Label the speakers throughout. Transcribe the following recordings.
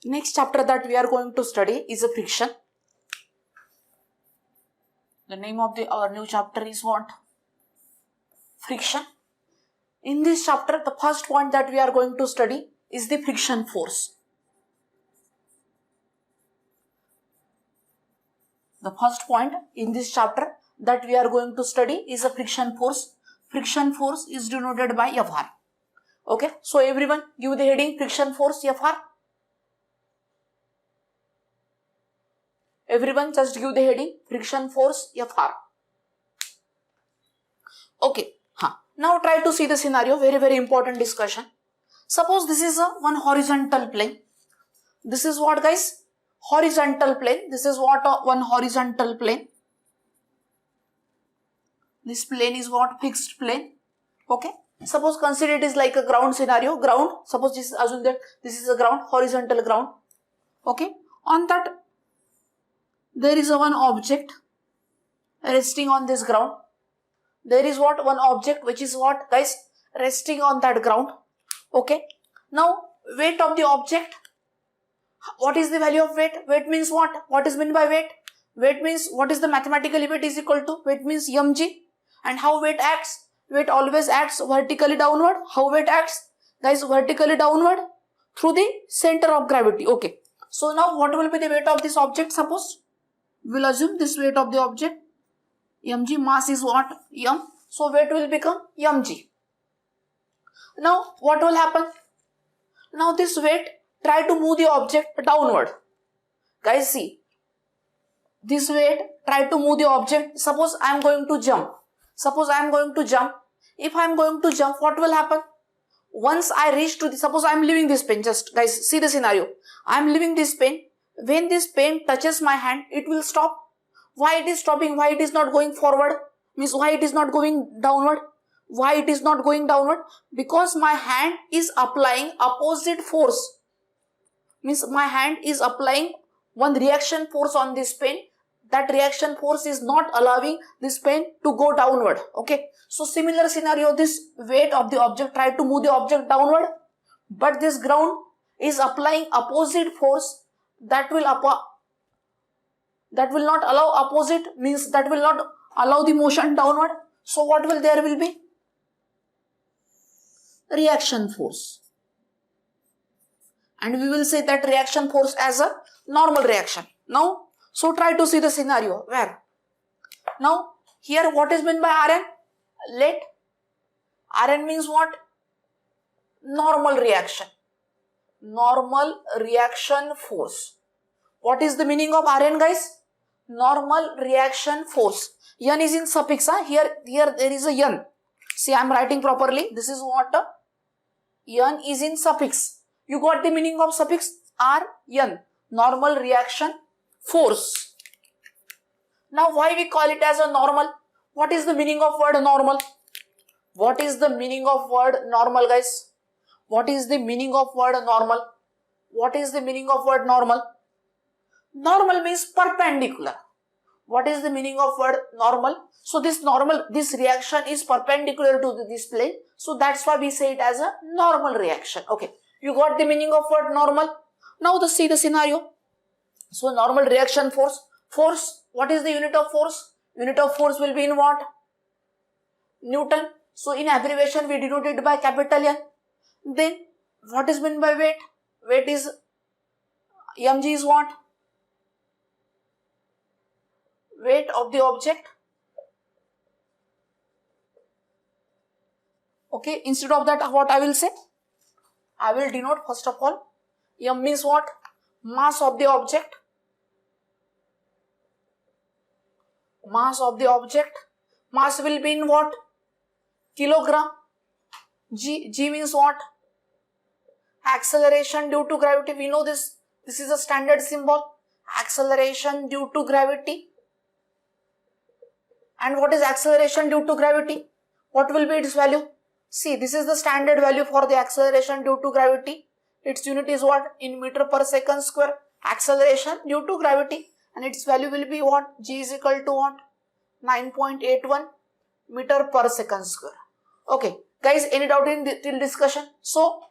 Speaker 1: Next chapter that we are going to study is a friction. The name of our new chapter is what? Friction. In this chapter, the first point that we are going to study is the friction force. The first point in this chapter that we are going to study is a friction force. Friction force is denoted by Fr. Okay, so everyone give the heading friction force Fr. Everyone just give the heading friction force Fr. Okay, now try to see the scenario, very important discussion. Suppose this is one horizontal plane. This is what, guys? Horizontal plane. This is what? One horizontal plane. This plane is what? Fixed plane. Okay. Suppose consider it is like a ground scenario. Ground. Suppose this, assume that this is a ground, horizontal ground. Okay. On that, there is a one object resting on this ground. There is what? One object which is what, guys? Resting on that ground. Okay. Now, weight of the object. What is the value of weight? Weight means what? What is meant by weight? Weight means what is the mathematical weight is equal to? Weight means mg. And how weight acts? Weight always acts vertically downward. How weight acts? Guys, vertically downward through the center of gravity. Okay. So now what will be the weight of this object? Suppose we'll assume this weight of the object. Mg, mass is what? M. So weight will become mg. Now what will happen? Now this weight try to move the object downward. Guys, see. This weight try to move the object. Suppose I am going to jump. Suppose I am going to jump. If I am going to jump, what will happen? Once I reach to the, suppose I am leaving this pen. Just guys, see the scenario. I am leaving this pen. When this pen touches my hand, it will stop. Why it is stopping? Why it is not going forward? Means why it is not going downward? Why it is not going downward? Because my hand is applying opposite force. Means my hand is applying one reaction force on this pen. That reaction force is not allowing this pen to go downward. Okay. So similar scenario, this weight of the object try to move the object downward, but this ground is applying opposite force that will not allow opposite, means that will not allow the motion downward. So what will there will be? Reaction force. And we will say that reaction force as a normal reaction. Now, so try to see the scenario where. Now, here what is meant by Rn? Let Rn means what? Normal reaction. Normal reaction force. What is the meaning of Rn, guys? Normal reaction force. N is in suffix. Here there is a N. See, I am writing properly. This is what? N is in suffix. You got the meaning of suffix Rn. Normal reaction force. Now why we call it as a normal? What is the meaning of word normal? What is the meaning of word normal, guys? What is the meaning of word normal? What is the meaning of word normal? Normal means perpendicular. What is the meaning of word normal? So this reaction is perpendicular to this plane. So that's why we say it as a normal reaction. Okay. You got the meaning of word normal. Now see the scenario. So normal reaction force. Force. What is the unit of force? Unit of force will be in what? Newton. So in abbreviation we denote it by capital N. Then what is meant by weight? Weight is mg is what? Weight of the object. Okay, instead of that what I will say? I will denote first of all, m means what? Mass of the object. Mass of the object. Mass will be in what? Kilogram. G means what? Acceleration due to gravity. We know this. This is a standard symbol. Acceleration due to gravity. And what is acceleration due to gravity? What will be its value? See, this is the standard value for the acceleration due to gravity. Its unit is what? In meter per second square. Acceleration due to gravity. And its value will be what? G is equal to what? 9.81 meter per second square. Okay. Guys, any doubt in till discussion? So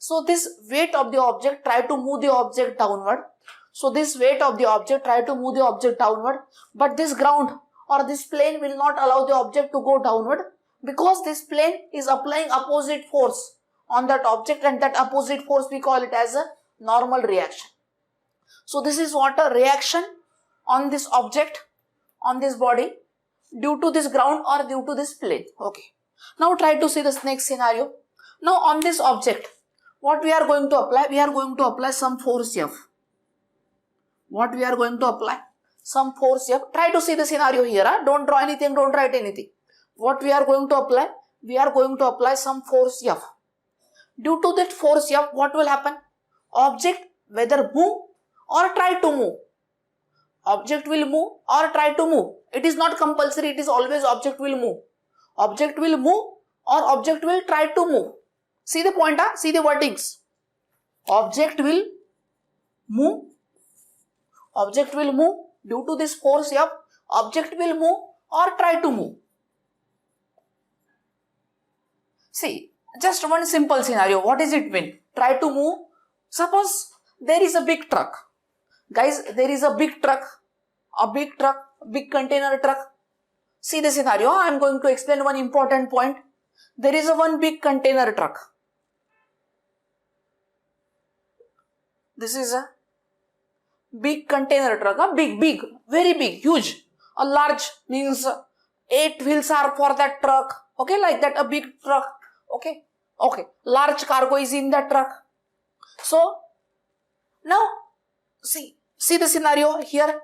Speaker 1: So this weight of the object try to move the object downward. So this weight of the object try to move the object downward, but this ground or this plane will not allow the object to go downward, because this plane is applying opposite force on that object, and that opposite force we call it as a normal reaction. So this is what a reaction on this object, on this body, due to this ground or due to this plane. Okay. Now try to see this next scenario. Now on this object, what we are going to apply? We are going to apply some force F. What we are going to apply? Some force F. Try to see the scenario here. Don't draw anything, don't write anything. What we are going to apply? We are going to apply some force F. Due to that force F, what will happen? Object whether move or try to move. Object will move or try to move. It is not compulsory, it is always object will move. Object will move or object will try to move. See the point, see the wordings. Object will move. Object will move. Due to this force F, object will move or try to move. See, just one simple scenario. What does it mean? Try to move. Suppose there is a big truck. Guys, there is a big truck, big container truck. See the scenario. I am going to explain one important point. There is a one big container truck. This is a big container truck, big, very big, huge. A large means 8 wheels are for that truck. Okay, like that, a big truck. Okay. Large cargo is in that truck. So now see the scenario here.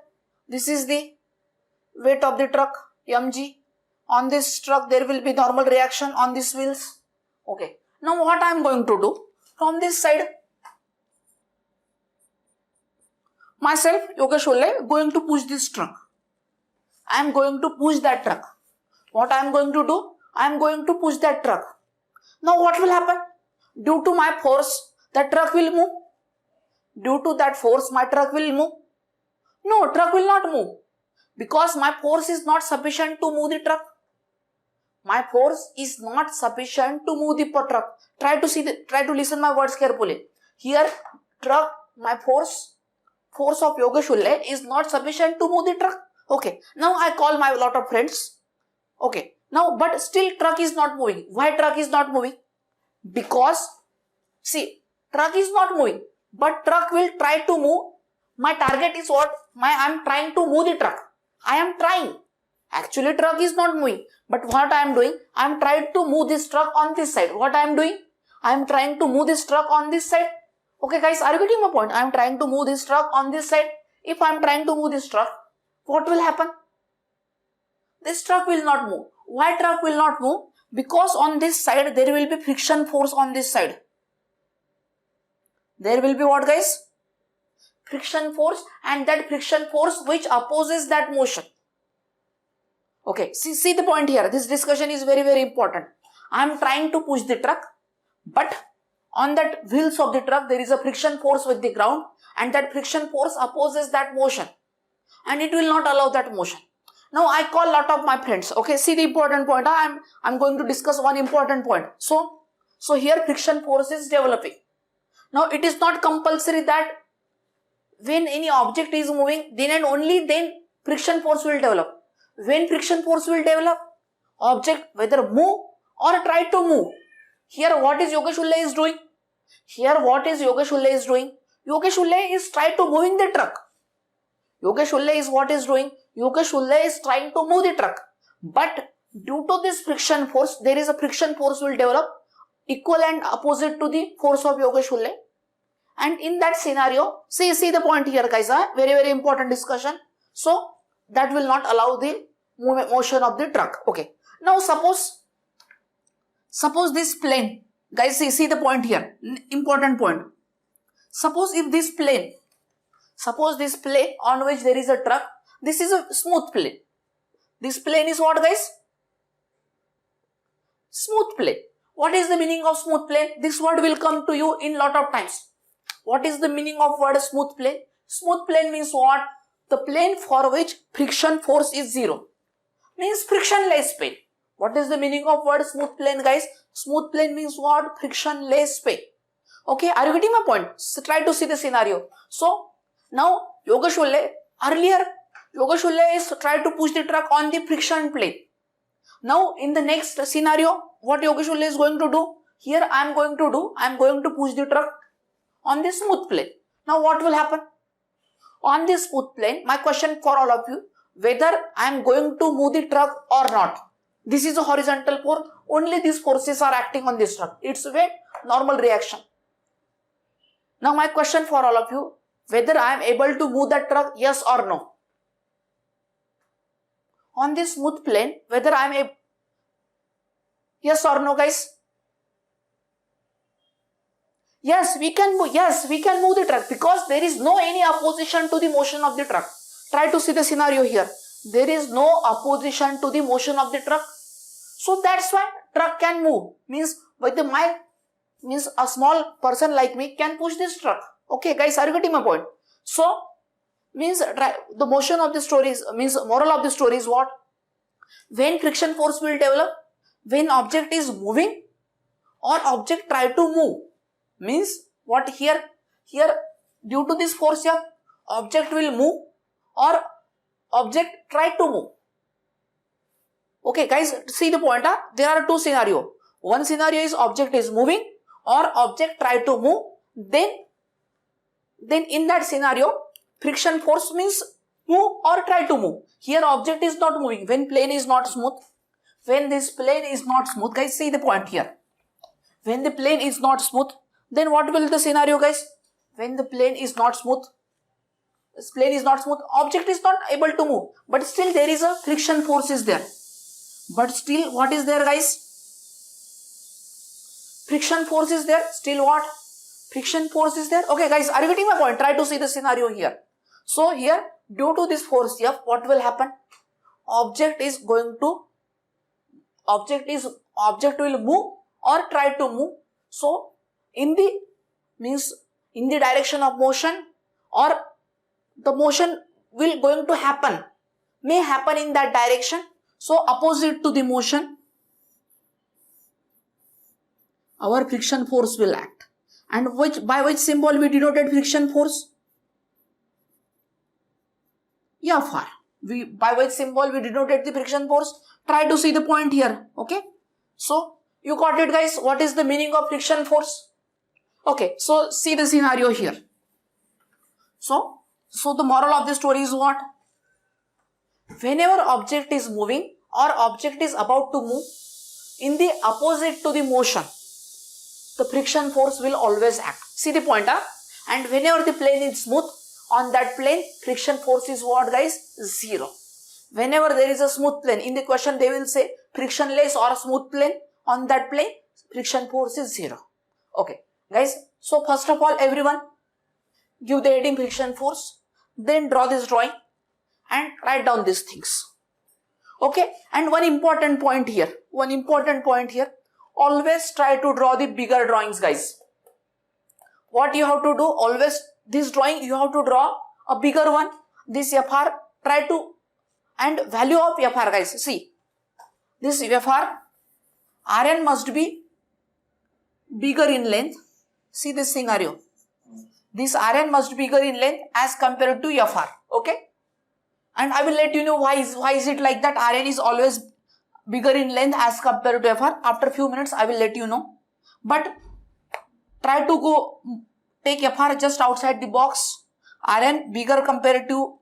Speaker 1: This is the weight of the truck, mg. On this truck there will be normal reaction on these wheels. Okay. Now what I am going to do? From this side, myself, Yogesh Holle, going to push this truck. I am going to push that truck. What I am going to do? I am going to push that truck. Now what will happen? Due to my force, the truck will move. Due to that force, my truck will move. No, truck will not move. Because my force is not sufficient to move the truck. My force is not sufficient to move the truck. Try to listen my words carefully. Here, truck, my force of Yogesh Holle is not sufficient to move the truck. Okay. Now I call my lot of friends. Okay. Now, but still truck is not moving. Why truck is not moving? Because, see, truck is not moving, but truck will try to move. My target is what? I am trying to move the truck. I am trying. Actually, truck is not moving. But what I am doing? I am trying to move this truck on this side. What I am doing? I am trying to move this truck on this side. Okay guys, are you getting my point? I am trying to move this truck on this side. If I am trying to move this truck, what will happen? This truck will not move. Why truck will not move? Because on this side there will be friction force on this side. There will be what guys? Friction force, and that friction force which opposes that motion. Okay, see the point here. This discussion is very, very important. I am trying to push the truck, but on that wheels of the truck there is a friction force with the ground, and that friction force opposes that motion, and it will not allow that motion. Now I call lot of my friends. Okay, see the important point. I'm going to discuss one important point. So here friction force is developing. Now it is not compulsory that when any object is moving, then and only then friction force will develop. When friction force will develop, object whether move or try to move. Here what is Yogesh Holle is doing? Here what is Yogesh Holle is doing? Yogesh Holle is trying to moving the truck. Yogesh Holle is what is doing? Yogesh Holle is trying to move the truck. But due to this friction force, there is a friction force will develop equal and opposite to the force of Yogesh Holle. And in that scenario, see the point here guys, very, very important discussion. So that will not allow the motion of the truck. Okay. Now suppose this plane, guys, see the point here, important point. Suppose this plane on which there is a truck, this is a smooth plane. This plane is what guys? Smooth plane. What is the meaning of smooth plane? This word will come to you in lot of times. What is the meaning of word smooth plane? Smooth plane means what? The plane for which friction force is zero. Means frictionless plane. What is the meaning of word smooth plane guys? Smooth plane means what? Frictionless plane. Okay, are you getting my point? So try to see the scenario. So now Yoga Sholay, earlier Yoga Sholay is try to push the truck on the friction plane. Now in the next scenario, what Yoga Sholay is going to do? Here I am going to push the truck on the smooth plane. Now what will happen? On this smooth plane, my question for all of you, whether I am going to move the truck or not. This is a horizontal force, only these forces are acting on this truck. It's a normal reaction. Now my question for all of you, whether I am able to move that truck, yes or no. On this smooth plane, whether I am able, yes or no guys? Yes, we can move the truck because there is no any opposition to the motion of the truck. Try to see the scenario here. There is no opposition to the motion of the truck. So that's why truck can move. Means with the mind, means a small person like me can push this truck. Okay guys, are you getting my point? So means the motion of the story is, means moral of the story is what? When friction force will develop, when object is moving or object try to move. Means what here due to this force here, object will move or object try to move. Okay guys, see the point. There are two scenarios. One scenario is object is moving or object try to move. Then in that scenario, friction force means move or try to move. Here object is not moving when plane is not smooth. When this plane is not smooth, guys, see the point here. When the plane is not smooth, then what will the scenario guys? When the plane is not smooth, object is not able to move, but still there is a friction force is there. But still what is there guys? Friction force is there. Still what? Friction force is there. Okay guys, are you getting my point? Try to see the scenario here. So here, due to this force F, what will happen? Object will move or try to move. So in the direction of motion, or the motion will going to happen, may happen in that direction. So opposite to the motion, our friction force will act. And by which symbol we denoted friction force? Fr. By which symbol we denoted the friction force? Try to see the point here. Okay. So you got it guys. What is the meaning of friction force? Okay. So see the scenario here. So the moral of the story is what? Whenever object is moving or object is about to move in the opposite to the motion, the friction force will always act. See the point, And whenever the plane is smooth, on that plane, friction force is what guys? 0. Whenever there is a smooth plane, in the question they will say frictionless or smooth plane, on that plane, friction force is 0. Okay, guys. So first of all, everyone, give the heading friction force, then draw this drawing and write down these things. Okay, and one important point here, always try to draw the bigger drawings guys. What you have to do, always this drawing you have to draw a bigger one. This Fr, try to, and value of Fr guys, see, this Fr, Rn must be bigger in length. See this scenario, this Rn must be bigger in length as compared to Fr. Okay, and I will let you know why is it like that. Rn is always bigger in length as compared to Fr. After few minutes I will let you know, but try to go take Fr just outside the box. Rn bigger compared to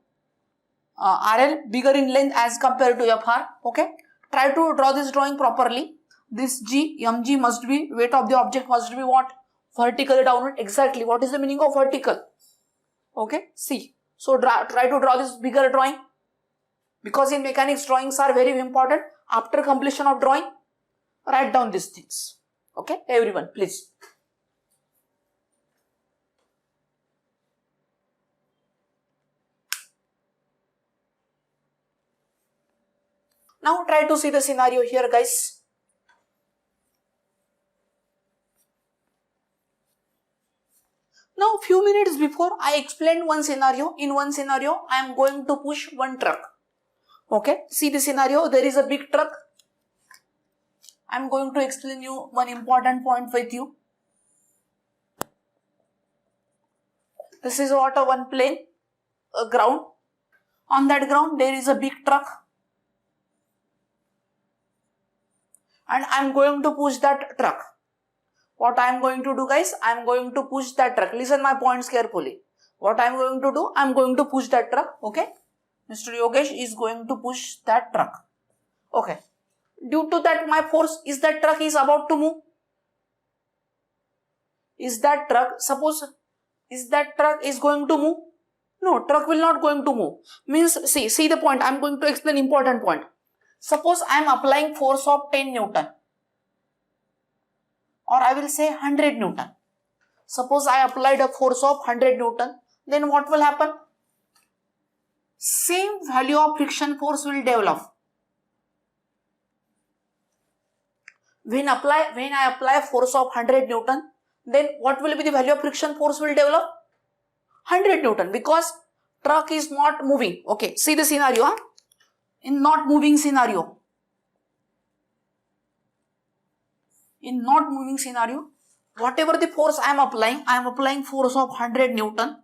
Speaker 1: Rn bigger in length as compared to Fr. Okay, try to draw this drawing properly. This mg must be, weight of the object must be what? Vertically downward. Exactly. What is the meaning of vertical? Okay, see. So try to draw this bigger drawing, because in mechanics drawings are very important. After completion of drawing, write down these things. Okay, everyone, please. Now try to see the scenario here guys. Now few minutes before I explained one scenario. In one scenario I am going to push one truck. Okay, see the scenario, there is a big truck. I am going to explain you one important point with you. This is what a one plane ground. On that ground there is a big truck, and I am going to push that truck. What I am going to do, guys? I am going to push that truck. Listen my points carefully. What I am going to do? I am going to push that truck. Okay. Mr. Yogesh is going to push that truck. Okay. Due to that my force, is that truck is about to move? Is that truck, suppose, is that truck is going to move? No, truck will not going to move. Means, see the point. I am going to explain important point. Suppose I am applying force of 10 Newton. Or I will say 100 Newton. Suppose I applied a force of 100 Newton. Then what will happen? Same value of friction force will develop. When I apply force of 100 Newton, then what will be the value of friction force will develop? 100 Newton, because truck is not moving. Okay, see the scenario. Huh? In not moving scenario, whatever the force I am applying force of 100 Newton.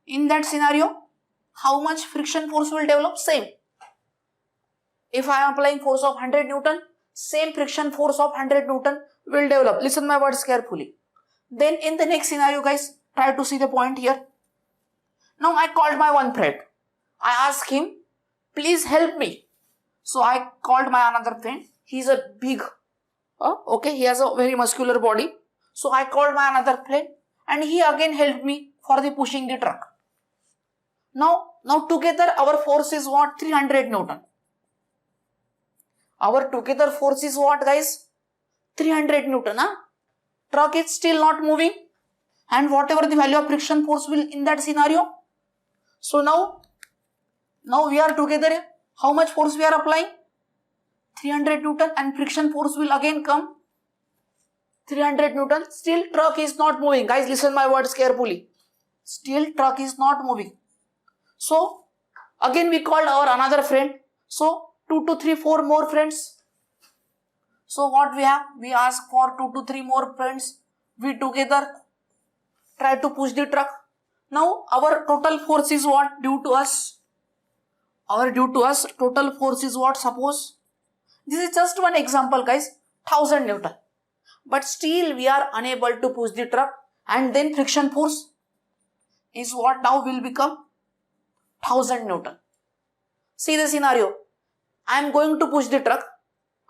Speaker 1: In that scenario, how much friction force will develop? Same. If I am applying force of 100 Newton, same friction force of 100 Newton will develop. Listen my words carefully. Then in the next scenario, guys, try to see the point here. Now I called my one friend. I asked him, please help me. So I called my another friend. He's a big, okay, he has a very muscular body. So I called my another friend and he again helped me for the pushing the truck. Now together our force is what? 300 Newton. Our together force is what, guys? 300 Newton. Huh? Truck is still not moving. And whatever the value of friction force will in that scenario. So now we are together. How much force we are applying? 300 Newton, and friction force will again come 300 Newton. Still truck is not moving. Guys, listen my words carefully. Still truck is not moving. So again we called our another friend. So 2 to 3, 4 more friends. So what we have? We ask for 2 to 3 more friends. We together try to push the truck. Now our total force is what? Due to us total force is what? Suppose this is just one example, guys, 1000 Newton. But still we are unable to push the truck, and then friction force is what now will become 1000 Newton. See the scenario. I am going to push the truck.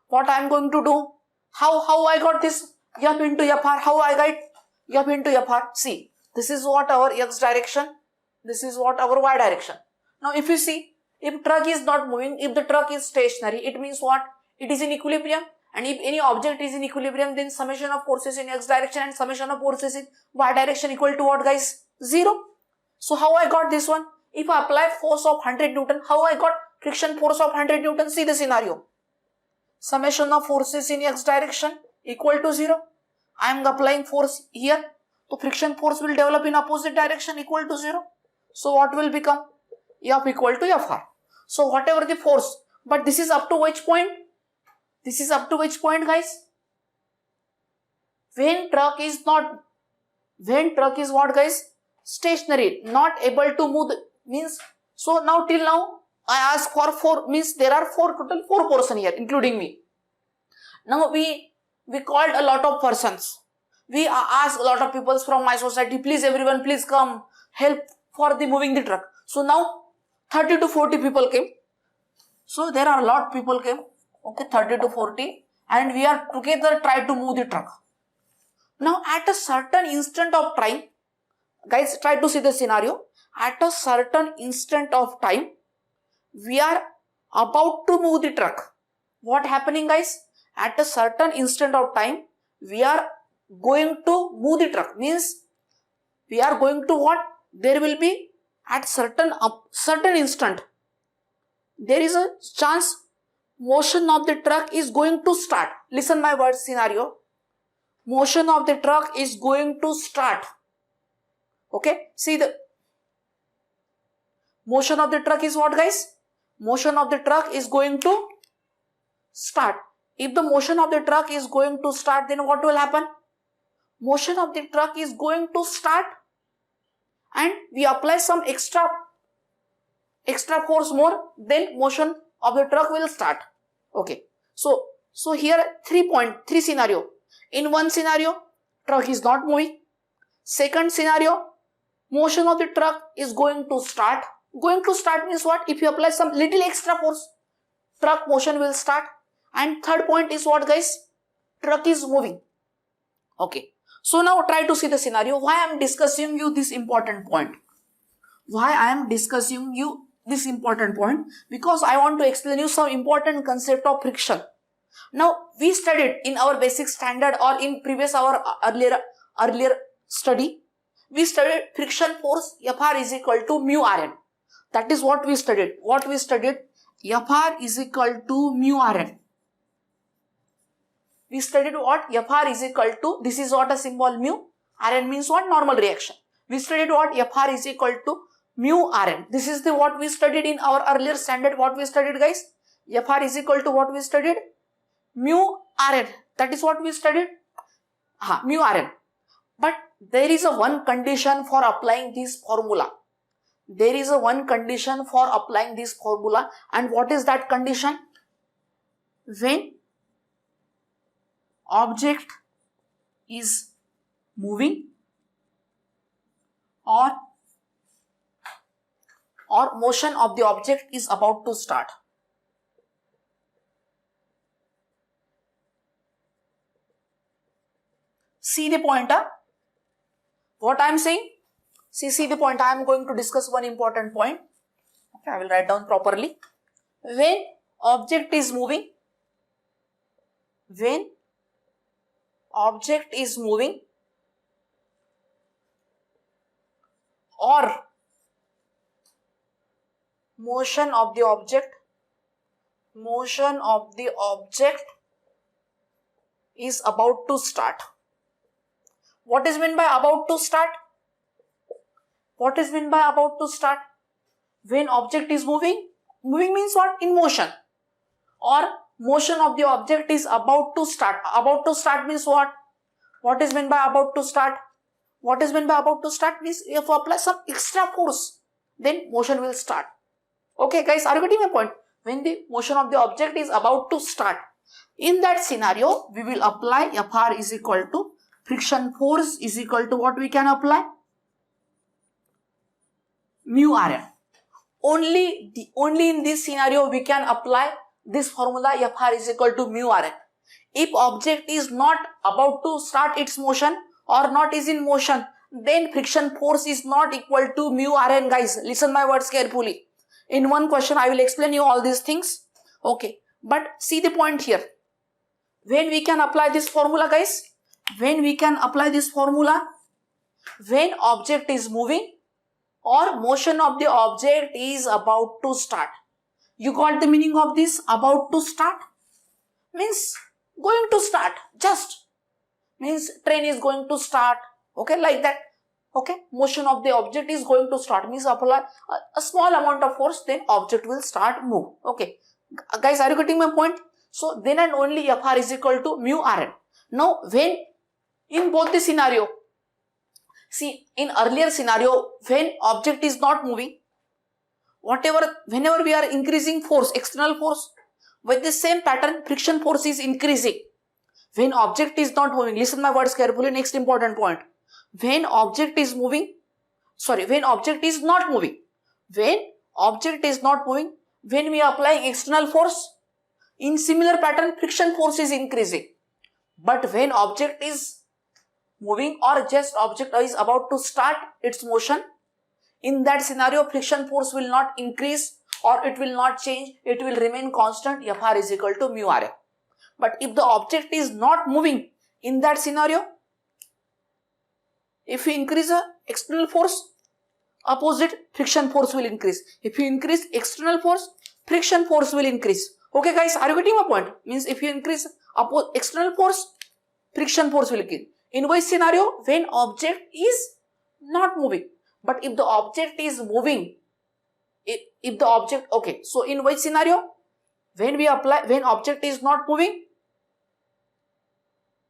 Speaker 1: What I am going to do? How I got this? F into Fr. How I got F into Fr? See, this is what our X direction. This is what our Y direction. Now if you see, if truck is not moving, if the truck is stationary, it means what? It is in equilibrium. And if any object is in equilibrium, then summation of forces in X direction and summation of forces in Y direction equal to what, guys? 0. So how I got this one? If I apply force of 100 Newton, how I got friction force of 100 Newton? See the scenario. Summation of forces in X direction equal to 0. I am applying force here. So friction force will develop in opposite direction equal to 0. So what will become? F equal to Fr. So whatever the force, but this is up to which point? This is up to which point, guys? When truck is what, guys? Stationary, not able to move, means, so now till now I ask for 4, means there are total 4 person here including me. Now we called a lot of persons. We asked a lot of people from my society, please everyone, please come help for the moving the truck. So now 30 to 40 people came. So there are a lot of people came. Okay, 30 to 40, and we are together try to move the truck. Now at a certain instant of time, guys, try to see the scenario. At a certain instant of time, we are about to move the truck. What happening, guys? At a certain instant of time, we are going to move the truck. Means we are going to what? There will be at certain instant, there is a chance motion of the truck is going to start. Listen my words scenario. Motion of the truck is going to start. Okay, see the motion of the truck is what, guys? Motion of the truck is going to start. If the motion of the truck is going to start, then what will happen? Motion of the truck is going to start. and we apply some extra force more, then motion of the truck will start. Okay, so here three scenario. In one scenario, truck is not moving. Second scenario, motion of the truck is going to start. Going to start means what? If you apply some little extra force, truck motion will start. And third point is what, guys? Truck is moving. Okay, so now try to see the scenario. Why I am discussing you this important point? Why I am discussing you this important point? Because I want to explain you some important concept of friction. Now we studied in our basic standard or in previous our earlier study, we studied friction force Fr is equal to mu Rn. That is what we studied. What we studied? Fr is equal to mu Rn. We studied what? Fr is equal to, this is what a symbol mu. Rn means what? Normal reaction. We studied what? Fr is equal to mu Rn. This is the what we studied in our earlier standard. What we studied, guys? Fr is equal to what we studied? Mu Rn. That is what we studied. Mu Rn. But there is a one condition for applying this formula. There is a one condition for applying this formula. And what is that condition? When object is moving or motion of the object is about to start. See the pointer? What I am saying? See the point. I am going to discuss one important point. Okay, I will write down properly. When object is moving, or motion of the object is about to start. What is meant by about to start? What is meant by about to start? When object is moving means what? In motion. Or motion of the object is about to start. About to start means what? What is meant by about to start? What is meant by about to start means if you apply some extra force, then motion will start. Okay, guys, are you getting my point? When the motion of the object is about to start, in that scenario, we will apply Fr is equal to friction force is equal to what we can apply? Mu Rn. Only in this scenario we can apply this formula Fr is equal to mu Rn. If object is not about to start its motion or not is in motion, then friction force is not equal to mu Rn, guys. Listen my words carefully. In one question I will explain you all these things. Okay, but see the point here. When we can apply this formula, guys? When we can apply this formula? When object is moving or motion of the object is about to start. You got the meaning of this? About to start means going to start. Just means train is going to start. Okay, like that. Okay, motion of the object is going to start means apply a small amount of force, then object will start move. Okay, guys, are you getting my point? So then and only Fr is equal to mu Rn. Now when in both the scenario, see in earlier scenario when object is not moving, whenever we are increasing force, external force, with the same pattern friction force is increasing. When object is not moving, listen my words carefully, next important point. When object is not moving, when we are applying external force, in similar pattern friction force is increasing. But when object is moving or just object is about to start its motion, in that scenario friction force will not increase or it will not change, it will remain constant. Fr is equal to mu Rn. But if the object is not moving, in that scenario, if you increase the external force, opposite friction force will increase. If you increase external force, friction force will increase. Okay, guys, are you getting my point? Means if you increase external force, friction force will increase. In which scenario? When object is not moving. But if the object is moving, if the object, okay, so in which scenario? When object is not moving,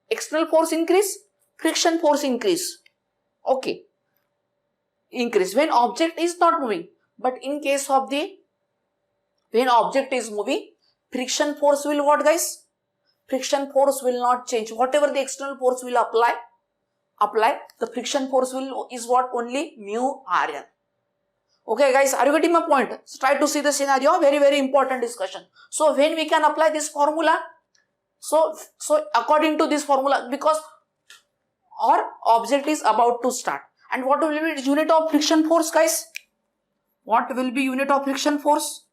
Speaker 1: external force increase, friction force increase. Okay. increase when object is not moving. But in case of the when object is moving, friction force will what, guys? Friction force will not change. Whatever the external force will apply, the friction force will is what? Only mu Rn. Okay guys, are you getting my point? So try to see the scenario. Very important discussion. So when we can apply this formula? So according to this formula, because our object is about to start. And what will be unit of friction force, guys? What will be unit of friction force?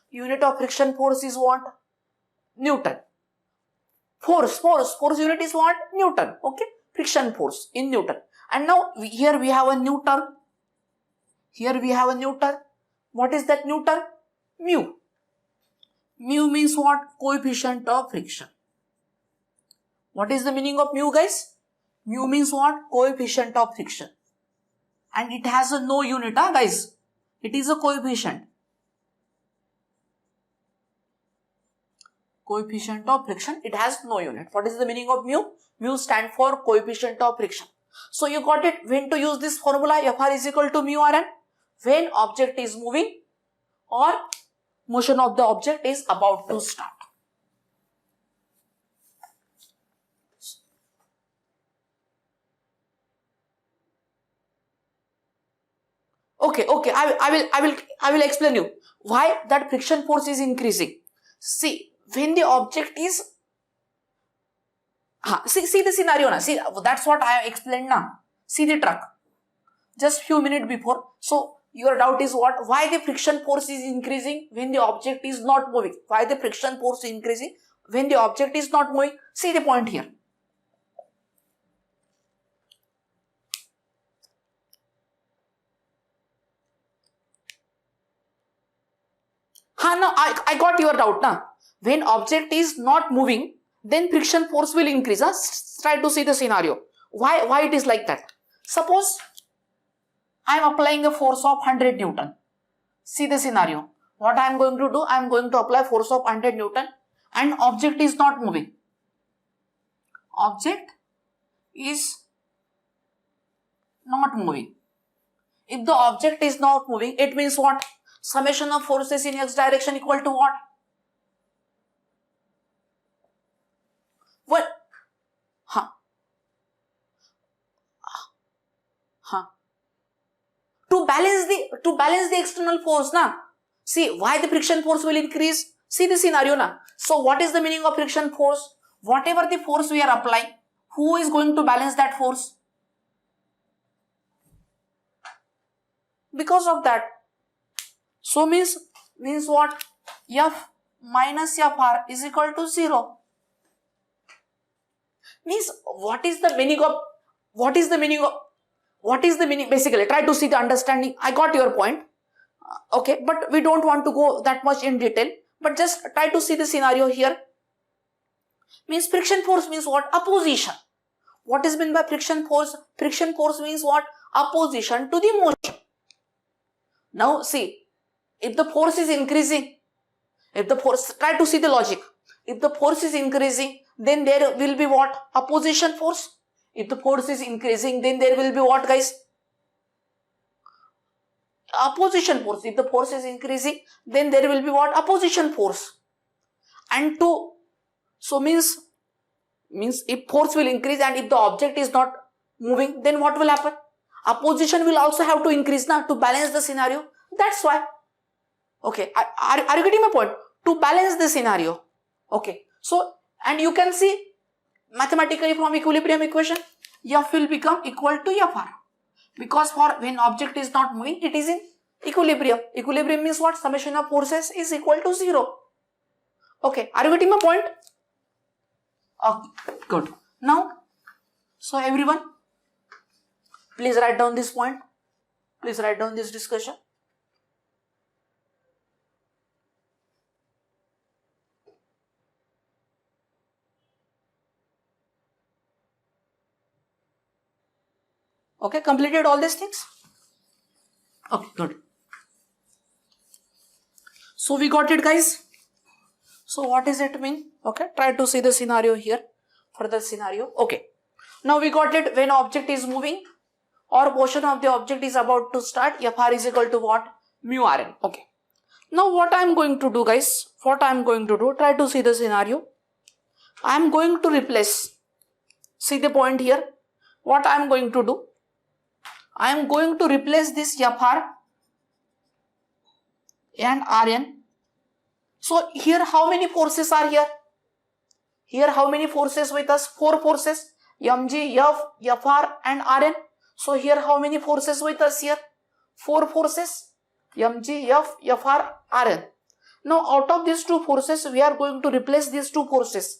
Speaker 1: Unit of friction force is what? Newton. Force unit is what? Newton. Okay, friction force in Newton. And now here we have a new term. Here we have a new term. What is that new term? Mu. Mu means what? Coefficient of friction. What is the meaning of mu, guys? Mu means what? Coefficient of friction. And it has a no unit, guys. It is a coefficient. Coefficient of friction. It has no unit. What is the meaning of mu? Mu stand for coefficient of friction. So you got it. When to use this formula? Fr is equal to mu Rn. When object is moving or motion of the object is about to start. Okay. I will explain you why that friction force is increasing. See, when the object is see the scenario now. See, that's what I explained now. See the truck. Just few minutes before. So your doubt is what? Why the friction force is increasing when the object is not moving? Why the friction force is increasing when the object is not moving? See the point here. Now I got your doubt now. When object is not moving, then friction force will increase. Try to see the scenario. Why it is like that? Suppose I am applying a force of 100 Newton. See the scenario. What I am going to do? I am going to apply force of 100 Newton and object is not moving. Object is not moving. If the object is not moving, it means what? Summation of forces in x direction equal to what? Well, To balance the external force, na. See why the friction force will increase. See the scenario, na. So what is the meaning of friction force? Whatever the force we are applying, who is going to balance that force? Because of that. So means what? F minus Fr is equal to 0. Means what is the meaning basically? Try to see the understanding. I got your point. Okay, but we don't want to go that much in detail, but just try to see the scenario here. Means friction force means what? Opposition. What is meant by friction force? Friction force means what? Opposition to the motion. Now see, if the force is increasing, try to see the logic. If the force is increasing, then there will be what? Opposition force. If the force is increasing, then there will be what, guys? Opposition force. If the force is increasing, then there will be what? Opposition force. And so means if force will increase and if the object is not moving, then what will happen? Opposition will also have to increase now to balance the scenario. That's why. Okay, are you getting my point? To balance the scenario. Okay, so and you can see mathematically from equilibrium equation, F will become equal to Fr. Because for when object is not moving, it is in equilibrium. Equilibrium means what? Summation of forces is equal to 0. Okay, are you getting my point? Okay, good. Now, so everyone, please write down this point. Please write down this discussion. Okay, completed all these things? Okay, good. So we got it, guys. So what does it mean? Okay, try to see the scenario here. Further scenario. Okay. Now we got it. When object is moving or motion of the object is about to start, Fr is equal to what? Mu Rn. Okay. Now what I am going to do, guys? What I am going to do? Try to see the scenario. I am going to replace. See the point here. What I am going to do? I am going to replace this Fr and Rn. So here how many forces are here? Here how many forces with us? 4 forces. Mg, F, Fr and Rn. So here how many forces with us here? 4 forces. Mg, F, Fr, Rn. Now out of these 2 forces, we are going to replace these 2 forces,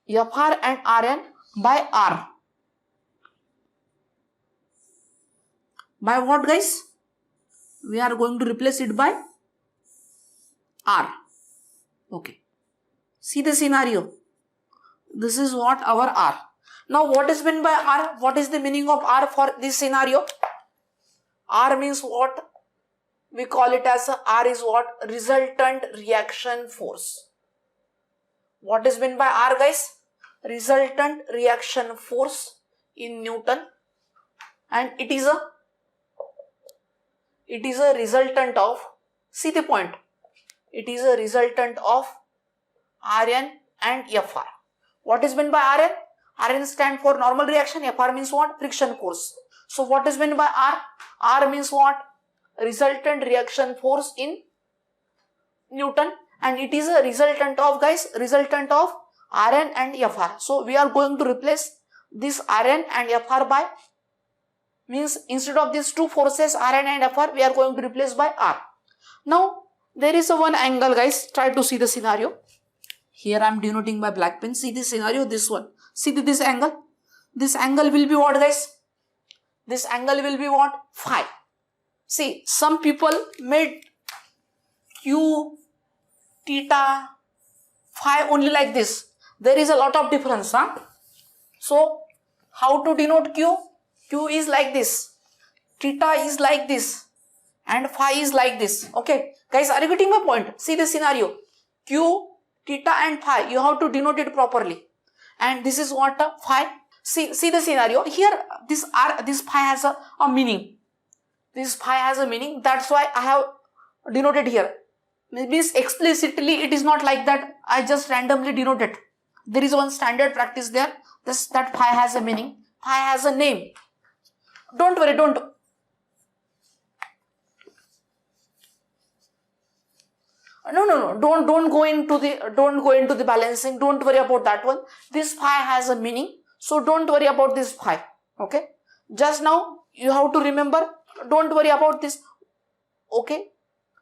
Speaker 1: Fr and Rn, by R. By what, guys? We are going to replace it by R. Okay. See the scenario. This is what our R. Now what is meant by R? What is the meaning of R for this scenario? R means what? We call it as R is what? Resultant reaction force. What is meant by R, guys? Resultant reaction force in Newton, and it is a resultant of, see the point, it is a resultant of Rn and Fr. What is meant by Rn? Rn stands for normal reaction, Fr means what? Friction force. So what is meant by R? R means what? Resultant reaction force in Newton, and it is a resultant of, guys, resultant of Rn and Fr. So we are going to replace this Rn and Fr by, means instead of these 2 forces Rn and Fr, we are going to replace by R. Now there is a one angle, guys. Try to see the scenario. Here I am denoting by black pen. See this scenario, this one. See this angle. This angle will be what, guys? This angle will be what? Phi. See, some people made Q, theta, phi only like this. There is a lot of difference, huh? So how to denote Q? Q is like this, theta is like this, and phi is like this. Okay, guys, are you getting my point? See the scenario. Q, theta and phi, you have to denote it properly. And this is what? Phi. See the scenario. Here this phi has a meaning. This phi has a meaning. That's why I have denoted here. Means explicitly it is not like that. I just randomly denoted. There is one standard practice there. That phi has a meaning. Phi has a name. Don't worry, don't go into the balancing. Don't worry about that one. This phi has a meaning, so don't worry about this phi. Okay, just now you have to remember, don't worry about this. Okay,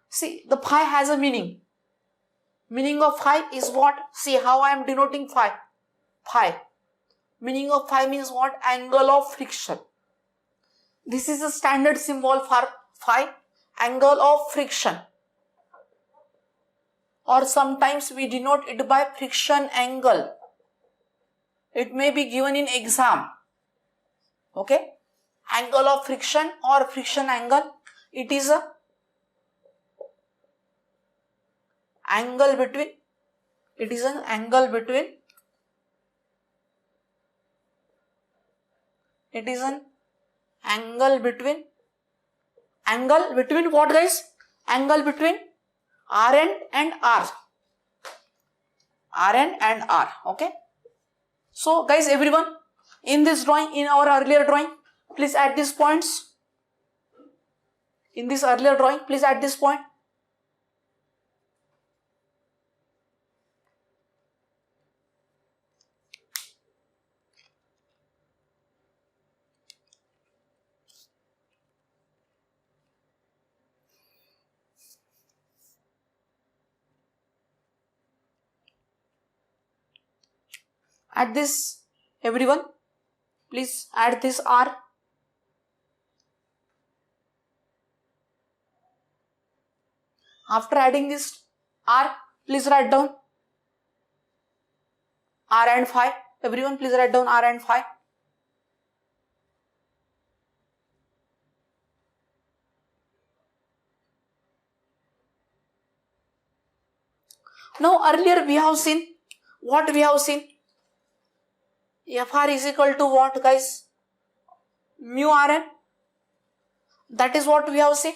Speaker 1: see, the phi has a meaning. Meaning of phi is what? See how I am denoting phi. Meaning of phi means what? Angle of friction. This is a standard symbol for phi, angle of friction, or sometimes we denote it by friction angle. It may be given in exam. Okay, angle of friction or friction angle. It is a angle between. It is an angle between. It is an angle between what, guys? Angle between Rn and R. Rn and R. Okay. So guys, everyone, in this drawing, in our earlier drawing, please add these points. In this earlier drawing, please add this point. Add this, everyone. Please add this R. After adding this R, please write down R and phi. Everyone, please write down R and phi. Now earlier we have seen, what we have seen? Fr is equal to what, guys? Mu Rn. That is what we have seen.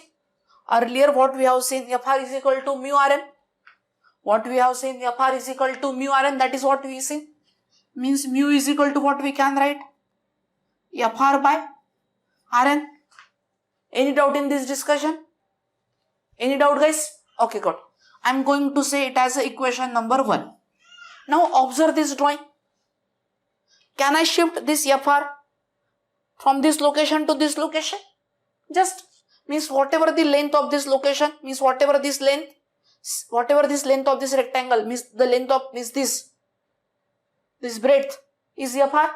Speaker 1: Earlier what we have seen, Fr is equal to mu Rn. What we have seen, Fr is equal to mu Rn, that is what we see. Means mu is equal to what we can write? Fr by Rn. Any doubt in this discussion? Any doubt, guys? Okay, good. I am going to say it as equation number 1. Now observe this drawing. Can I shift this Fr from this location to this location? Just means whatever the length of this location, means whatever this length of this rectangle, means the length of this breadth is Fr.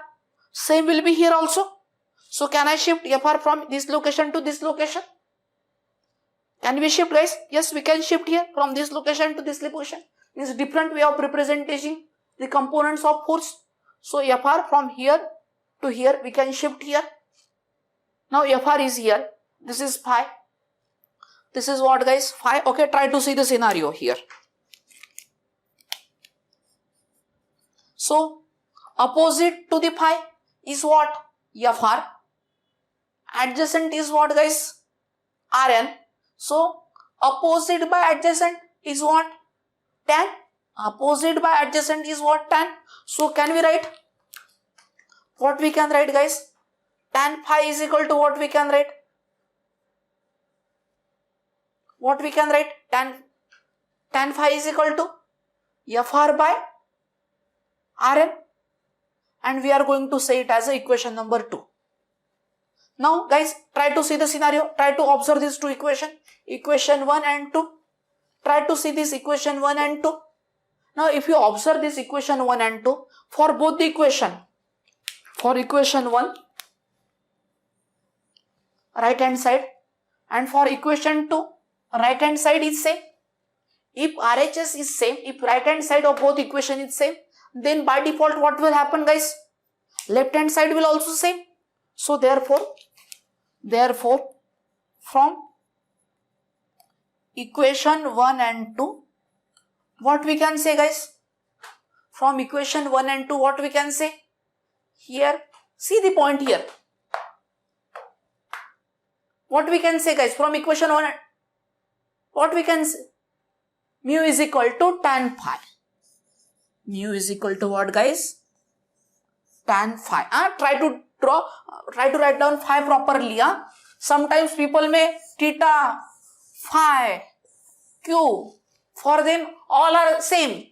Speaker 1: Same will be here also. So can I shift Fr from this location to this location? Can we shift, guys? Yes, we can shift here from this location to this location. Means different way of representing the components of force. So Fr from here to here we can shift here. Now Fr is here. This is phi. This is what, guys? Phi. Okay, try to see the scenario here. So opposite to the phi is what? Fr. Adjacent is what, guys? Rn. So opposite by adjacent is what? Tan. Opposite by adjacent is what? Tan. So can we write? What we can write, guys? Tan phi is equal to what we can write? What we can write? Tan phi is equal to Fr by Rn. And we are going to say it as equation number 2. Now guys, try to see the scenario. Try to observe these two equations. Equation 1 and 2. Try to see this equation 1 and 2. Now if you observe this equation 1 and 2, for both the equation, for equation 1, right hand side, and for equation 2, right hand side is same. If RHS is same, if right hand side of both equation is same, then by default what will happen, guys? Left hand side will also same. So therefore from equation 1 and 2, what we can say, guys? From equation 1 and 2, what we can say? Here, see the point here. What we can say, guys? From equation 1, what we can say? Mu is equal to tan phi. Mu is equal to what, guys? Tan phi. Try to write down phi properly. Sometimes people may theta, phi, q. For them all are same.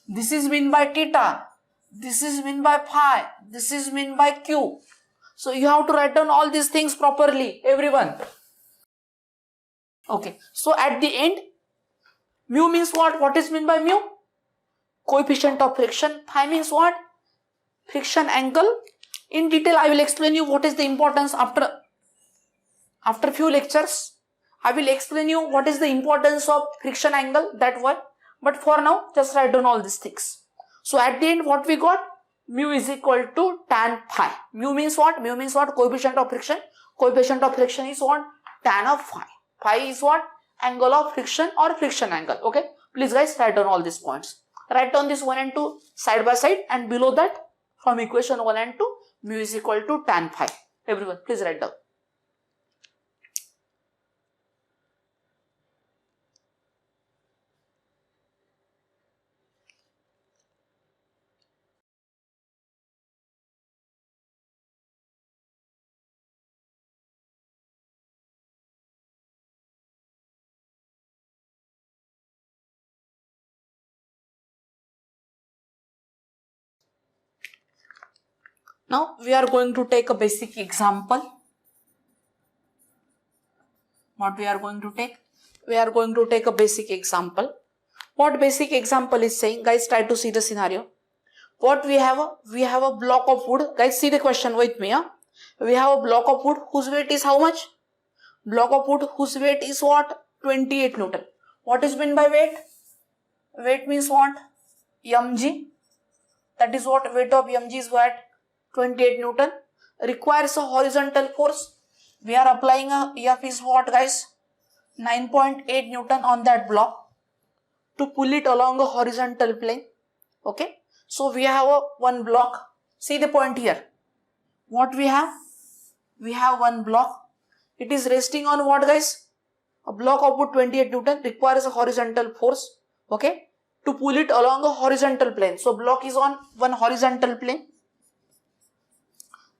Speaker 1: This is mean by theta. This is mean by phi. This is mean by q. So you have to write down all these things properly, everyone. Okay. So at the end, mu means what? What is mean by mu? Coefficient of friction. Phi means what? Friction angle. In detail, I will explain you what is the importance after few lectures. I will explain you what is the importance of friction angle, that one. But for now, just write down all these things. So at the end, what we got? Mu is equal to tan phi. Mu means what? Mu means what? Coefficient of friction. Coefficient of friction is what? Tan of phi. Phi is what? Angle of friction or friction angle. Okay. Please guys, write down all these points. Write down this 1 and 2 side by side, and below that, from equation 1 and 2, mu is equal to tan phi. Everyone, please write down. Now we are going to take a basic example. What we are going to take? We are going to take a basic example. What basic example is saying? Guys, try to see the scenario. What we have? We have a block of wood. Guys, see the question with me. We have a block of wood whose weight is how much? Block of wood whose weight is what? 28 Newton. What is meant by weight? Weight means what? mg. That is what? Weight of mg is what? 28 Newton. Requires a horizontal force. We are applying a F is what, guys? 9.8 Newton on that block to pull it along a horizontal plane. Okay. So we have one block. See the point here. What we have? We have one block. It is resting on what, guys? A block output 28 Newton requires a horizontal force, okay, to pull it along a horizontal plane. So block is on one horizontal plane.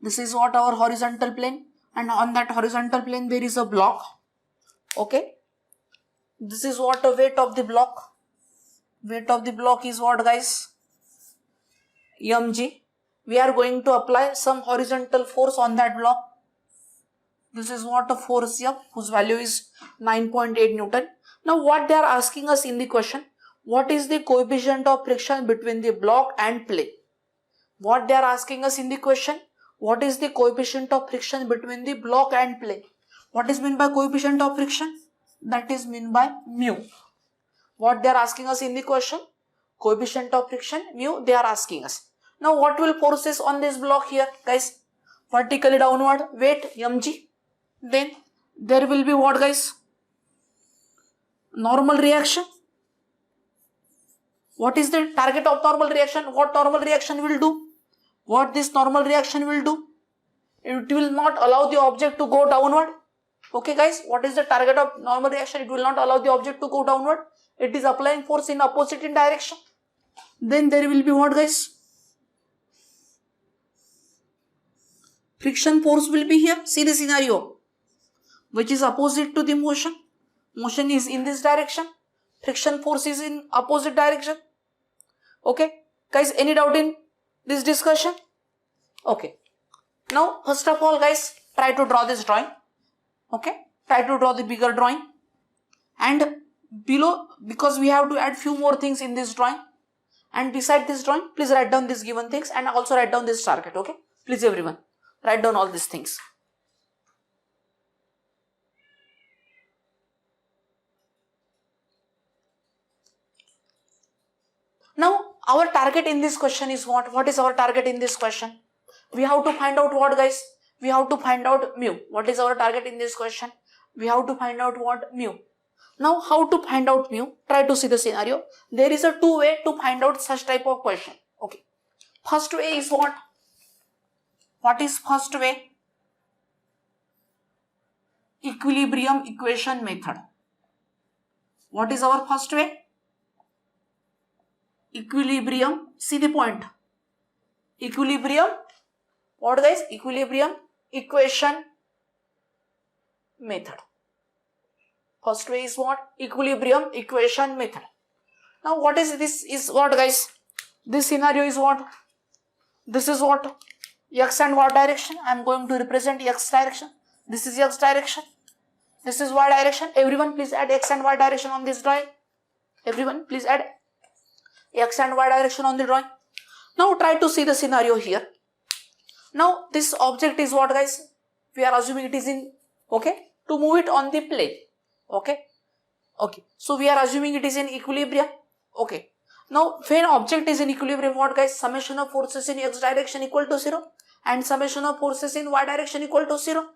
Speaker 1: This is what our horizontal plane, and on that horizontal plane there is a block, okay. This is what the weight of the block. Weight of the block is what, guys? mg. We are going to apply some horizontal force on that block. This is what a force F, whose value is 9.8 Newton. Now what they are asking us in the question, what is the coefficient of friction between the block and plane? What they are asking us in the question, what is the coefficient of friction between the block and plane? What is meant by coefficient of friction? That is meant by mu. What they are asking us in the question, coefficient of friction, mu, they are asking us. Now what will forces on this block here, guys? Vertically downward, weight mg. Then there will be what, guys? Normal reaction. What is the target of normal reaction? What normal reaction will do? What this normal reaction will do? It will not allow the object to go downward. Okay, guys, what is the target of normal reaction? It will not allow the object to go downward. It is applying force in opposite in direction. Then there will be what, guys? Friction force will be here. See the scenario, which is opposite to the motion. Motion is in this direction. Friction force is in opposite direction. Okay, guys, any doubt in this discussion? Okay. Now, first of all, guys, try to draw this drawing. Okay, try to draw the bigger drawing. And below, because we have to add few more things in this drawing. And beside this drawing, please write down these given things and also write down this target. Okay, please everyone, write down all these things. Now, our target in this question is what? What is our target in this question? We have to find out what, guys? We have to find out mu. What is our target in this question? We have to find out what? Mu. Now, how to find out mu? Try to see the scenario. There is a two way to find out such type of question. Okay. First way is what? What is first way? Equilibrium equation method. What is our first way? Equilibrium. See the point. Equilibrium. What, guys? Equilibrium equation method. First way is what? Equilibrium equation method. Now what is this? Is what, guys? This scenario is what? This is what? X and Y direction. I am going to represent X direction. This is X direction. This is Y direction. Everyone please add X and Y direction on this drawing. Everyone please add X and Y direction on the drawing. Now try to see the scenario here. Now this object is what, guys? We are assuming it is in, okay, to move it on the plane. Okay. Okay. So we are assuming it is in equilibrium. Okay. Now when object is in equilibrium, what, guys? Summation of forces in X direction equal to 0 and summation of forces in Y direction equal to 0.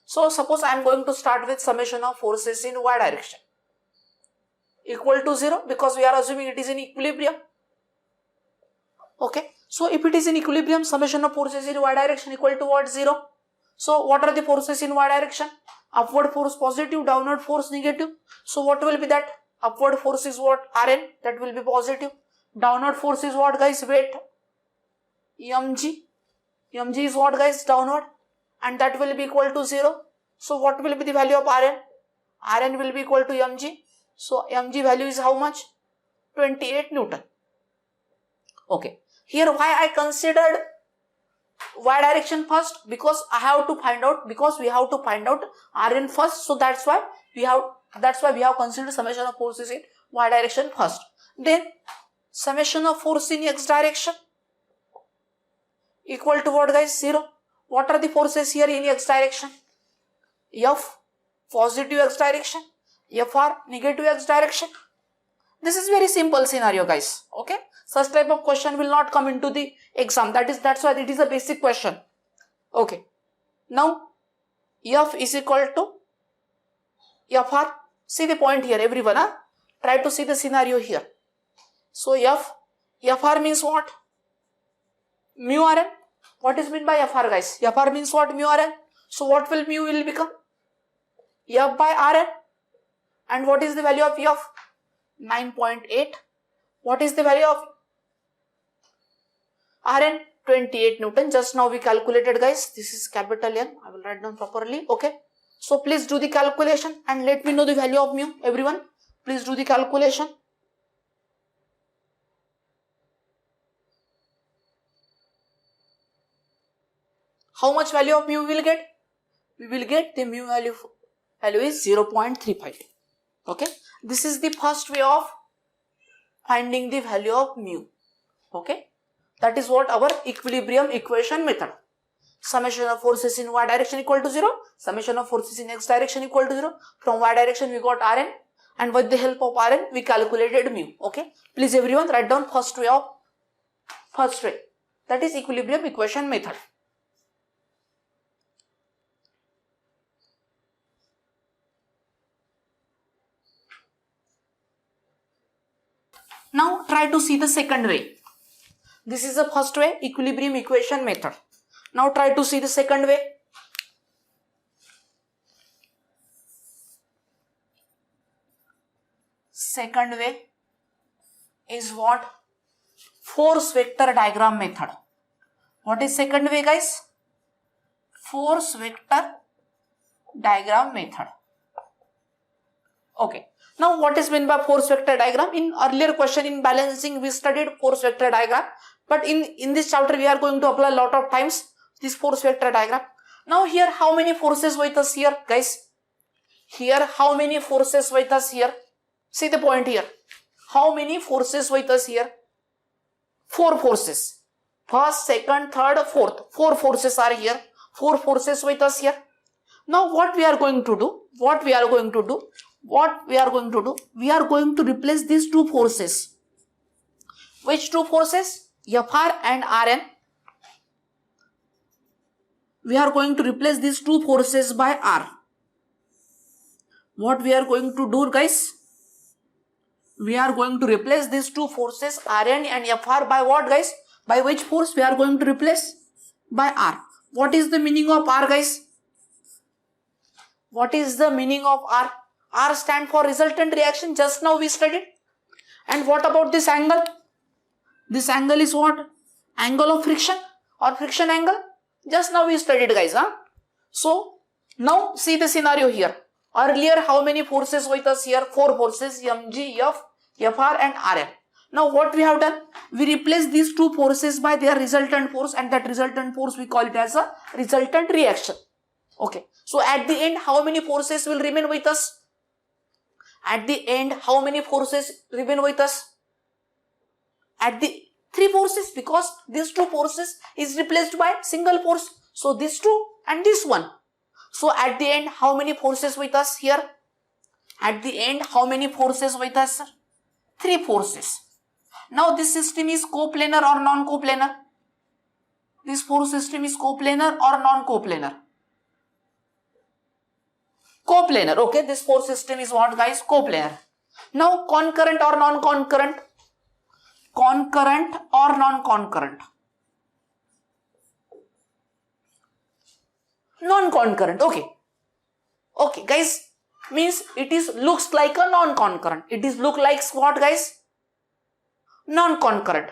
Speaker 1: So suppose I am going to start with summation of forces in Y direction equal to 0 because we are assuming it is in equilibrium. Okay. So if it is in equilibrium, summation of forces in Y direction equal to what? 0. So what are the forces in Y direction? Upward force positive, downward force negative. So what will be that? Upward force is what? Rn, that will be positive. Downward force is what, guys? Weight mg. Mg is what, guys? Downward, and that will be equal to 0. So what will be the value of Rn? Rn will be equal to mg. So mg value is how much? 28 Newton. Okay. Here why I considered Y direction first? Because I have to find out, because we have to find out Rn first. So that's why we have considered summation of forces in Y direction first. Then summation of force in X direction equal to what, guys? 0. What are the forces here in X direction? F positive X direction, Fr negative X direction. This is very simple scenario, guys. Okay. Such type of question will not come into the exam. That's why it is a basic question. Okay. Now, F is equal to Fr. See the point here, everyone. Try to see the scenario here. So, Fr means what? Mu Rn. What is meant by Fr, guys? Fr means what? Mu Rn. So, what will mu will become? F by Rn. And what is the value of F? 9.8. What is the value of Rn? 28 Newton. Just now we calculated, guys. This is capital N. I will write down properly. Okay. So please do the calculation and let me know the value of mu. Everyone, please do the calculation. How much value of mu we will get? We will get the mu value is 0.35. Okay. This is the first way of finding the value of mu. Okay. That is what our equilibrium equation method. Summation of forces in y direction equal to 0. Summation of forces in x direction equal to 0. From y direction we got Rn. And with the help of Rn we calculated mu. Okay. Please everyone write down first way. That is equilibrium equation method. Now try to see the second way. This is the first way, equilibrium equation method. Now try to see the second way. Second way is what? Force vector diagram method. What is second way, guys? Force vector diagram method. Okay. Now what is meant by force vector diagram? In earlier question in balancing we studied force vector diagram. But in this chapter we are going to apply a lot of times this force vector diagram. Now here how many forces with us here, guys? Here how many forces with us here? See the point here. How many forces with us here? 4 forces. First, second, third, fourth. 4 forces are here. 4 forces with us here. Now what we are going to do? We are going to replace these 2 forces. Which 2 forces? Fr and Rn. We are going to replace these 2 forces by R. What we are going to do, guys? We are going to replace these 2 forces Rn and Fr by what, guys? By which force we are going to replace? By R. What is the meaning of R, guys? What is the meaning of R? R stand for resultant reaction. Just now we studied. And what about this angle? This angle is what? Angle of friction or friction angle. Just now we studied, guys. So now see the scenario here. Earlier how many forces with us here? 4 forces, mg, f, fr and rn. Now what we have done? We replace these 2 forces by their resultant force, and that resultant force we call it as a resultant reaction. Okay. So at the end how many forces will remain with us? At the end how many forces remain with us? At the 3 forces, because these 2 forces is replaced by single force. So this 2 and this 1. So at the end how many forces with us here? At the end how many forces with us? 3 forces. Now this system is coplanar or non-coplanar? This force system is coplanar or non-coplanar? Coplanar. Okay, this force system is what, guys? Coplanar. Now concurrent or non-concurrent? Concurrent or non-concurrent? Non-concurrent. Okay. Okay, guys. Means it is looks like a non-concurrent. It is look like what, guys? Non-concurrent.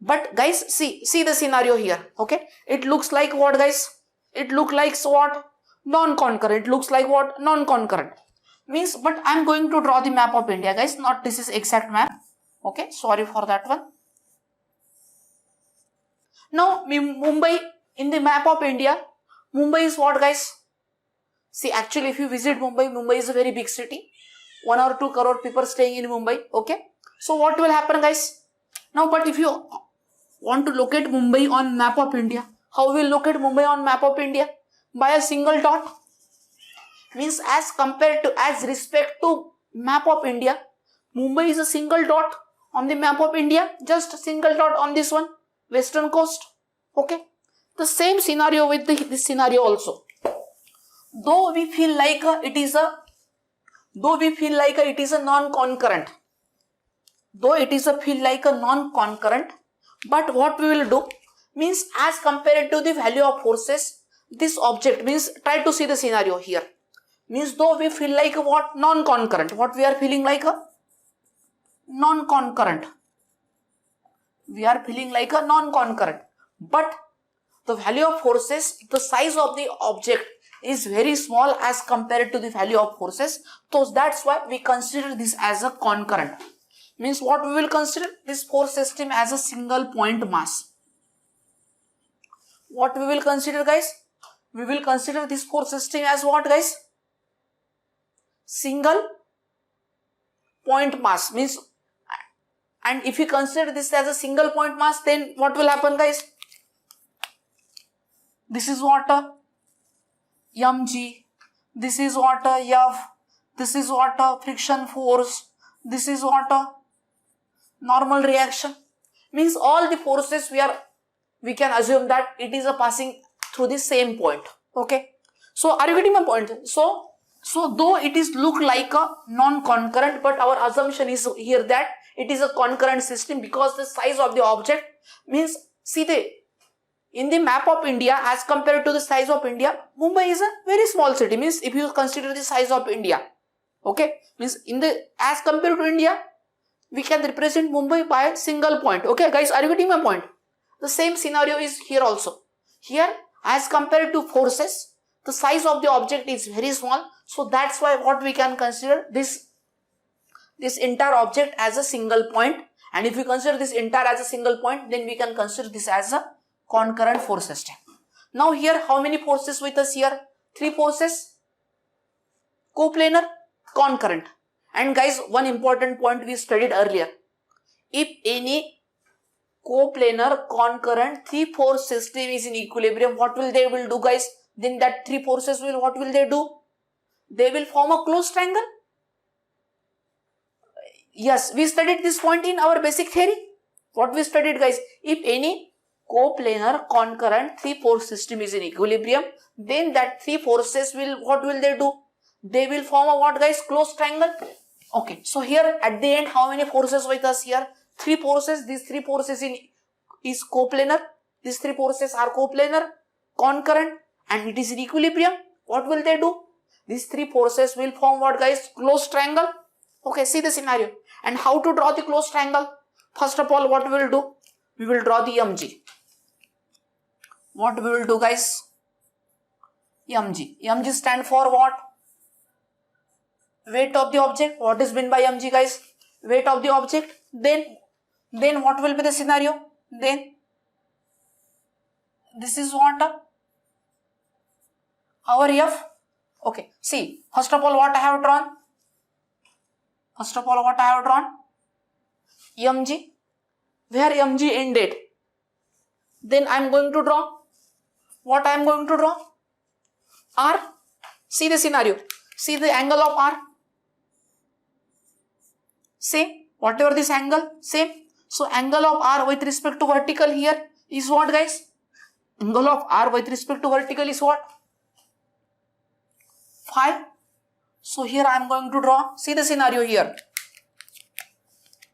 Speaker 1: But guys, see the scenario here. Okay. It looks like what, guys? It looks like what? Non-concurrent. It looks like what? Non-concurrent. Means, but I am going to draw the map of India, guys. Not this is exact map. Okay. Sorry for that one. Now, Mumbai in the map of India. Mumbai is what, guys? See, actually, if you visit Mumbai, Mumbai is a very big city. 1 or 2 crore people staying in Mumbai. Okay. So, what will happen, guys? Now, but if you want to locate Mumbai on map of India, how will locate Mumbai on map of India? By a single dot. Means as compared to, as respect to map of India, Mumbai is a single dot on the map of India. Just a single dot on this one, western coast. Okay. The same scenario with this scenario also. Though we feel like it is a non-concurrent. Though it is a feel like a non-concurrent, but what we will do means as compared to the value of forces, this object means try to see the scenario here. means though we feel like a what? Non-concurrent. What we are feeling like a? Non-concurrent. We are feeling like a non-concurrent. But the value of forces, the size of the object is very small as compared to the value of forces. So that's why we consider this as a concurrent. Means what we will consider? This force system as a single point mass. What we will consider, guys? We will consider this force system as what, guys? Single point mass. Means, and if you consider this as a single point mass, then what will happen, guys? This is what a mg, this is what a F, this is what a friction force, this is what a normal reaction. Means all the forces we can assume that it is a passing through the same point. Okay. So are you getting my point? So though it is look like a non-concurrent, but our assumption is here that it is a concurrent system because the size of the object means, see, in the map of India as compared to the size of India, Mumbai is a very small city. Means if you consider the size of India, okay, means as compared to India, we can represent Mumbai by a single point. Okay, guys, are you getting my point? The same scenario is here also. Here, as compared to forces, the size of the object is very small. So that's why what we can consider this entire object as a single point. And if we consider this entire as a single point, then we can consider this as a concurrent force system. Now here, how many forces with us here? 3 forces. Coplanar, concurrent. And guys, one important point we studied earlier. If any coplanar, concurrent, 3 force system is in equilibrium, what will they will do, guys? Then that 3 forces will, what will they do? They will form a closed triangle. Yes, we studied this point in our basic theory. What we studied, guys? If any coplanar, concurrent, 3 force system is in equilibrium, then that 3 forces will, what will they do? They will form a what, guys? Closed triangle. Okay, so here at the end, how many forces with us here? 3 forces. These 3 forces is coplanar. These 3 forces are coplanar, concurrent, and it is in equilibrium. What will they do? These 3 forces will form what, guys? Closed triangle. Okay, see the scenario. And how to draw the closed triangle? First of all, what we will do? We will draw the mg. What we will do, guys? mg. mg stand for what? Weight of the object. What is meant by mg, guys? Weight of the object. Then what will be the scenario? Then this is what? Our f. Okay, see, first of all, what I have drawn? mg. Where mg ended. Then I am going to draw. What I am going to draw? R. See the scenario. See the angle of R. Same. Whatever this angle, same. So angle of R with respect to vertical here is what, guys? Angle of R with respect to vertical is what? Phi. So here I am going to draw. See the scenario here.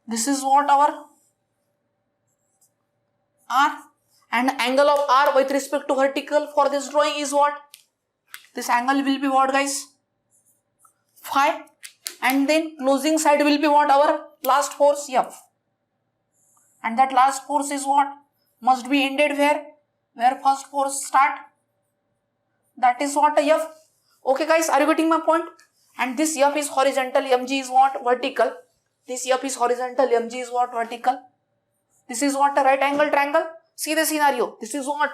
Speaker 1: This is what our R. And angle of R with respect to vertical for this drawing is what? This angle will be what, guys? Phi. And then closing side will be what? Our last force F. And that last force is what? Must be ended where? Where first force start? That is what? F. Okay, guys, are you getting my point? And this F is horizontal, mg is what? Vertical. This F is horizontal, mg is what? Vertical. This is what? A right angle triangle. See the scenario. This is what?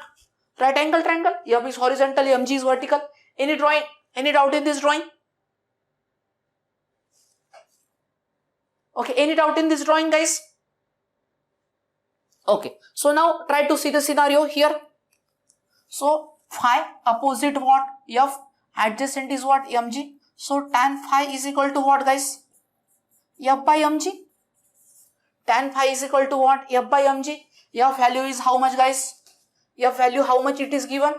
Speaker 1: Right angle triangle. F is horizontal, mg is vertical. Any drawing? Any doubt in this drawing? Okay, any doubt in this drawing, guys? Okay, so now try to see the scenario here. So phi opposite what? F, adjacent is what? Mg. So tan phi is equal to what, guys? F by mg. Tan phi is equal to what? F by mg. F value is how much, guys? F value, how much it is given?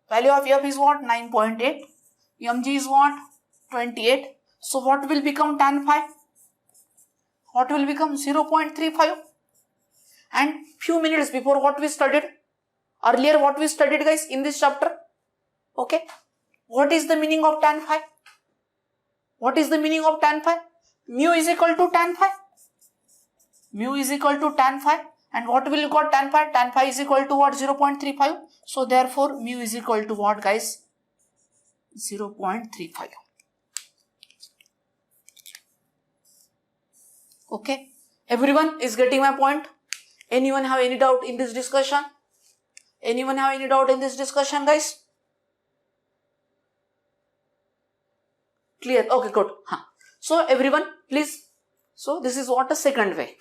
Speaker 1: Value of F is what? 9.8. Mg is what? 28. So what will become tan phi? What will become? 0.35. And few minutes before what we studied, earlier what we studied, guys, in this chapter, okay, What is the meaning of tan phi? What is the meaning of tan phi? Mu is equal to tan phi. Mu is equal to tan phi. And what will you got tan phi? Tan phi is equal to what? 0.35. So therefore mu is equal to what, guys? 0.35. Okay. Everyone is getting my point? Anyone have any doubt in this discussion? Anyone have any doubt in this discussion, guys? Clear? Okay, good. So everyone, please. So this is what a second way.